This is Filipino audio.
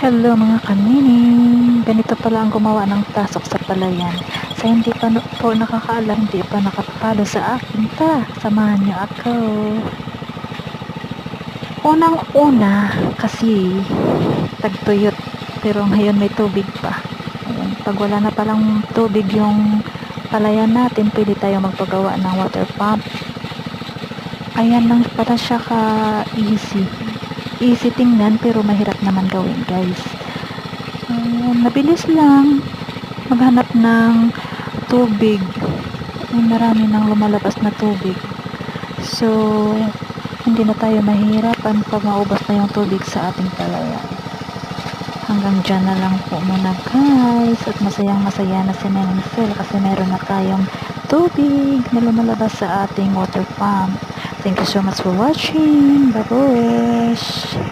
Hello mga kanining! Ganito pala ang gumawa ng tasok sa palayan. Sa hindi pa po nakakaalam, hindi pa nakapalo sa akin samahan niyo ako. Unang-una kasi tagtuyot pero ngayon may tubig pa. Ayan, pag wala na palang tubig yung palayan natin, pwede tayo magpagawa ng water pump. Ayan lang pala siya ka easy tingnan pero mahirap naman gawin, guys. Mabilis lang maghanap ng tubig. Marami nang lumalabas na tubig, so hindi na tayo mahirapan pag maubos na yung tubig sa ating palayan. Hanggang dyan na lang po muna, guys, at masayang masaya na si Neneng Phil kasi meron na tayong tubig na lumalabas sa ating water pump. Thank you so much for watching. Bye-bye.